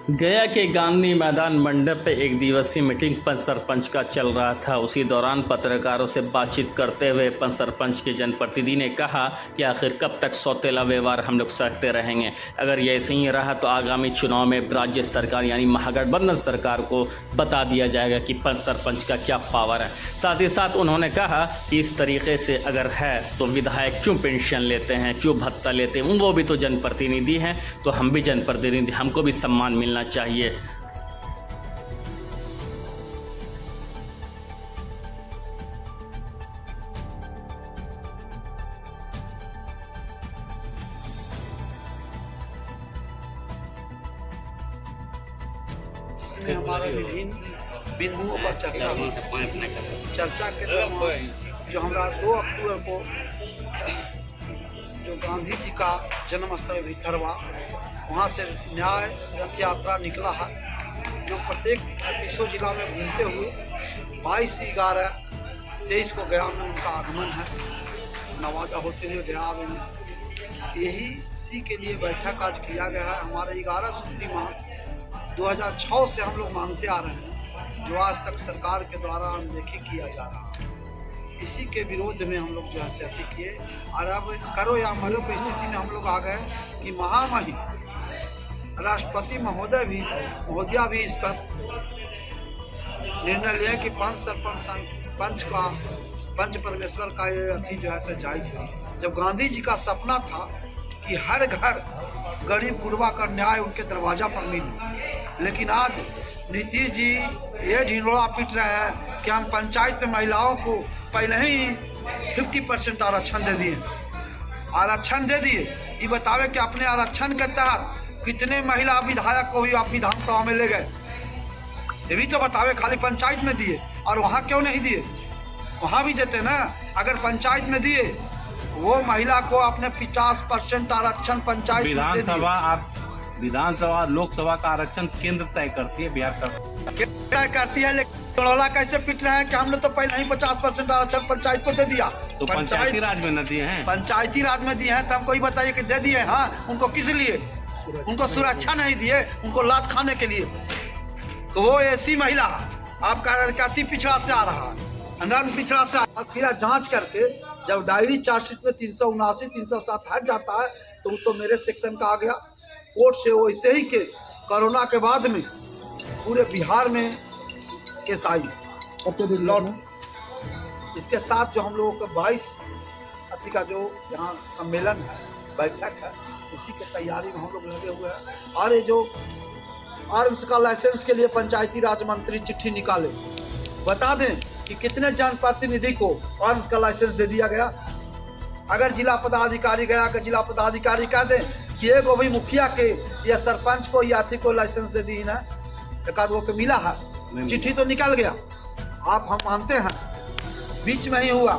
गया के गांधी मैदान मंडप पे एक दिवसीय मीटिंग पंच सरपंच का चल रहा था। उसी दौरान पत्रकारों से बातचीत करते हुए पंच सरपंच के जनप्रतिनिधि ने कहा कि आखिर कब तक सौतेला व्यवहार हम लोग सहते रहेंगे। अगर ये ऐसे ही रहा तो आगामी चुनाव में राज्य सरकार यानी महागठबंधन सरकार को बता दिया जाएगा कि पंच सरपंच का क्या पावर है। साथ ही साथ उन्होंने कहा कि इस तरीके से अगर है तो विधायक क्यों पेंशन लेते हैं, क्यों भत्ता लेते हैं, वो भी तो जनप्रतिनिधि हैं, तो हम भी जनप्रतिनिधि, हमको भी सम्मान मिलना चाहिए। इसमें हमारे विभिन्न बिंदुओं पर चर्चा के दौरान जो हमारा 2 अक्टूबर को जो गांधी जी का जन्म स्थल भितरवा, वहाँ से न्याय रथ यात्रा निकला है, जो प्रत्येक 36 जिला में घूमते हुए 22/11/23 को गया में उनका आगमन है। नवादा होते हुए गया में यही इसी के लिए बैठक आज किया गया है। हमारे 11 सूत्री मांग 2006 से हम लोग मांगते आ रहे हैं, जो आज तक सरकार के द्वारा अनदेखी किया जा रहा है। इसी के विरोध में हम लोग जो है सहती किए, और अब करो या मरो की स्थिति में हम लोग आ गए कि महामहिम राष्ट्रपति महोदया भी इस पर निर्णय लिया कि पंच परमेश्वर का ये अति जो है से जायज है। जब गांधी जी का सपना था कि हर घर गरीब गुरबा का न्याय उनके दरवाजा पर मिले, लेकिन आज नीतीश जी ये झिंडोरा पीट रहे हैं कि हम पंचायत में महिलाओं को पहले ही 50% आरक्षण दे दिए। ये बतावे कि अपने आरक्षण के तहत कितने महिला विधायक को भी आप विधानसभा में ले गए, ये भी तो बतावे। खाली पंचायत में दिए, और वहाँ क्यों नहीं दिए? वहाँ भी देते ना। अगर पंचायत में दिए, वो महिला को अपने 50% आरक्षण पंचायत विधानसभा लोकसभा का आरक्षण केंद्र तय करती है, बिहार सरकार तय करती है। लेकिन तोड़ा कैसे पिट रहे हैं कि हमने तो पहले ही 50% आरक्षण पंचायत को दे दिया। तो पंचायती राज में न दिए हैं, पंचायती राज में दिए हैं, तो हमको ही बताइए कि दे दिए। हाँ, उनको किस लिए? उनको सुरक्षा नहीं दिए, उनको लात खाने के लिए। तो वो ऐसी महिला आपका अति पिछड़ा से आ रहा है, अनर्म पिछड़ा से। फिर जांच करके जब डायरी चार्जशीट में 379 307 हट जाता है, तो वो तो मेरे सेक्शन का आ गया। कोर्ट से वो ऐसे ही केस कोरोना के बाद में पूरे बिहार में केस आई लौट। इसके साथ जो हम लोगों का 22 अति का जो यहाँ सम्मेलन है, बैठक है, इसी के तैयारी में हम लोग लगे हुए हैं। और ये जो आर्म्स का लाइसेंस के लिए पंचायती राज मंत्री चिट्ठी निकाले, बता दें कि कितने जनप्रतिनिधि को आर्म्स का लाइसेंस दे दिया गया। अगर जिला पदाधिकारी गया कि जिला पदाधिकारी कह दें कि एगो भी मुखिया के या सरपंच को या अथी को लाइसेंस दे दी ना, एक आध को मिला है, चिट्ठी तो निकल गया। आप हम मानते हैं बीच में ही हुआ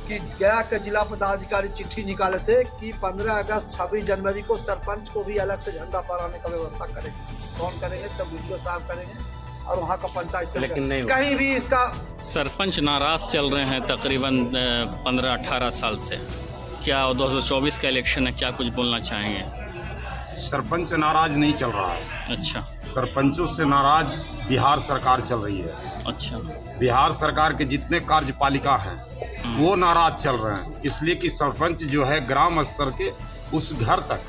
कि गया के जिला पदाधिकारी चिट्ठी निकाले थे कि 15 अगस्त 26 जनवरी को सरपंच को भी अलग से झंडा फहराने का व्यवस्था करेंगे। कौन करेंगे? तब वीडियो साहब करेंगे, और वहाँ का पंचायत से लेकिन नहीं कहीं भी इसका। सरपंच नाराज चल रहे हैं तकरीबन 15-18 साल से। क्या 2024 का इलेक्शन है, क्या कुछ बोलना चाहेंगे? सरपंच नाराज नहीं चल रहा है। अच्छा, सरपंचों से नाराज बिहार सरकार चल रही है। अच्छा, बिहार सरकार के जितने कार्यपालिका हैं वो नाराज चल रहे हैं, इसलिए कि सरपंच जो है ग्राम स्तर के उस घर तक,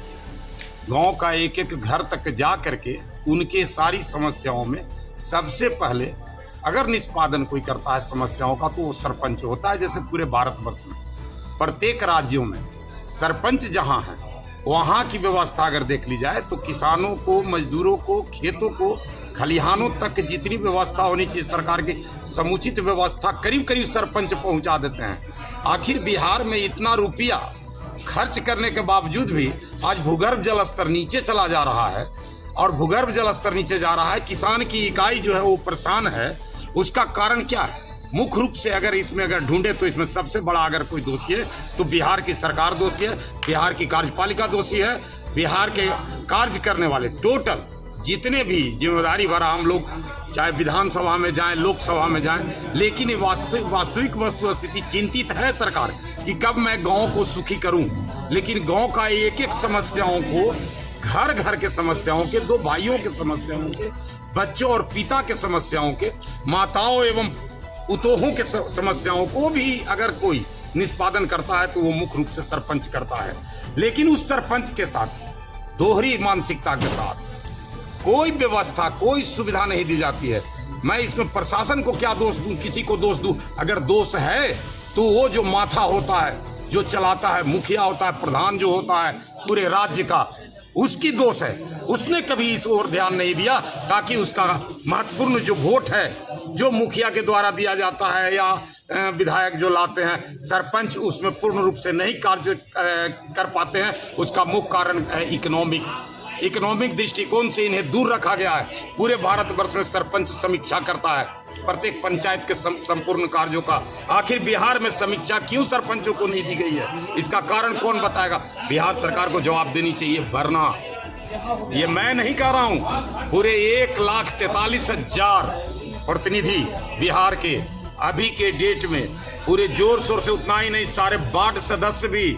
गांव का एक एक घर तक जा करके उनके सारी समस्याओं में सबसे पहले अगर निष्पादन कोई करता है समस्याओं का, तो वो सरपंच होता है। जैसे पूरे भारतवर्ष में प्रत्येक राज्यों में सरपंच जहां है, वहां की व्यवस्था अगर देख ली जाए तो किसानों को, मजदूरों को, खेतों को, खलिहानों तक जितनी व्यवस्था होनी चाहिए सरकार की समुचित व्यवस्था करीब करीब सरपंच पहुंचा देते हैं। आखिर बिहार में इतना रुपया खर्च करने के बावजूद भी आज भूगर्भ जल स्तर नीचे चला जा रहा है, और भूगर्भ जल स्तर नीचे जा रहा है, किसान की इकाई जो है वो परेशान है। उसका कारण क्या है? मुख्य रूप से अगर इसमें ढूंढे तो इसमें सबसे बड़ा अगर कोई दोषी है तो बिहार की सरकार दोषी है, बिहार की कार्यपालिका दोषी है, बिहार के कार्य करने वाले टोटल जितने भी जिम्मेदारी भरा हम लोग, चाहे विधानसभा में जाएं, लोकसभा में जाएं, लेकिन ये वास्तविक वस्तु स्थिति चिंतित है सरकार कि कब मैं गाँव को सुखी करूं, लेकिन गाँव का एक एक समस्याओं को घर घर के समस्याओं के, दो भाइयों के समस्याओं के, बच्चों और पिता के समस्याओं के, माताओं एवं उतोहों के समस्याओं को भी अगर कोई निष्पादन करता है तो वो मुख्य रूप से सरपंच करता है। लेकिन उस सरपंच के साथ दोहरी मानसिकता के साथ कोई व्यवस्था, कोई सुविधा नहीं दी जाती है। मैं इसमें प्रशासन को क्या दोष दूं, किसी को दोष दूं? अगर दोष है तो वो जो माथा होता है, जो चलाता है, मुखिया होता है, प्रधान जो होता है पूरे राज्य का, उसकी दोष है। उसने कभी इस ओर ध्यान नहीं दिया ताकि उसका महत्वपूर्ण जो वोट है, जो मुखिया के द्वारा दिया जाता है या विधायक जो लाते हैं, सरपंच उसमें पूर्ण रूप से नहीं कार्य कर पाते हैं। उसका मुख्य कारण है इकोनॉमिक दृष्टिकोण से इन्हें दूर रखा गया है। पूरे भारतवर्ष में सरपंच समीक्षा करता है प्रत्येक पंचायत के संपूर्ण कार्यों का। आखिर बिहार में समीक्षा क्यों सरपंचों को नहीं दी गई है? इसका कारण कौन बताएगा? बिहार सरकार को जवाब देनी चाहिए। वरना ये मैं नहीं कह रहा हूं, पूरे 1,43,000 प्रतिनिधि बिहार के अभी के डेट में पूरे जोर शोर से, उतना ही नहीं सारे वार्ड सदस्य भी,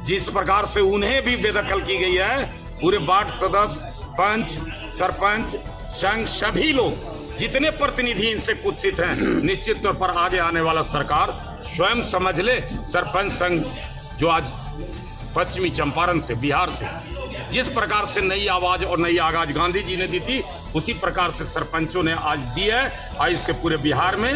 जिस प्रकार से उन्हें भी बेदखल की गई है, पूरे वार्ड सदस्य, पंच, सरपंच, संघ, सभी लोग जितने प्रतिनिधि इनसे कुत्सित हैं, निश्चित तौर पर आगे आने वाला सरकार स्वयं समझ ले। सरपंच संघ जो आज पश्चिमी चंपारण से, बिहार से जिस प्रकार से नई आवाज और नई आगाज गांधी जी ने दी थी, उसी प्रकार से सरपंचों ने आज दी है। और इसके पूरे बिहार में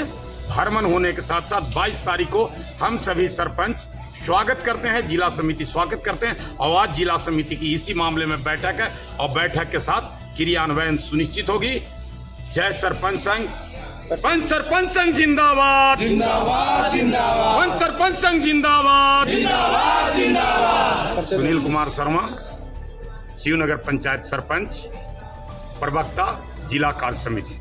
भ्रमण होने के साथ साथ 22 तारीख को हम सभी सरपंच स्वागत करते हैं, जिला समिति स्वागत करते हैं। और आज जिला समिति की इसी मामले में बैठक है और बैठक के साथ क्रियान्वयन सुनिश्चित होगी। जय सरपंच संघ। पंच सरपंच संघ जिंदाबाद, जिंदाबाद जिंदाबाद। पंच सरपंच संघ जिंदाबाद, जिंदाबाद जिंदाबाद। सुनील कुमार शर्मा, शिवनगर पंचायत सरपंच, प्रवक्ता, जिला कार्य समिति।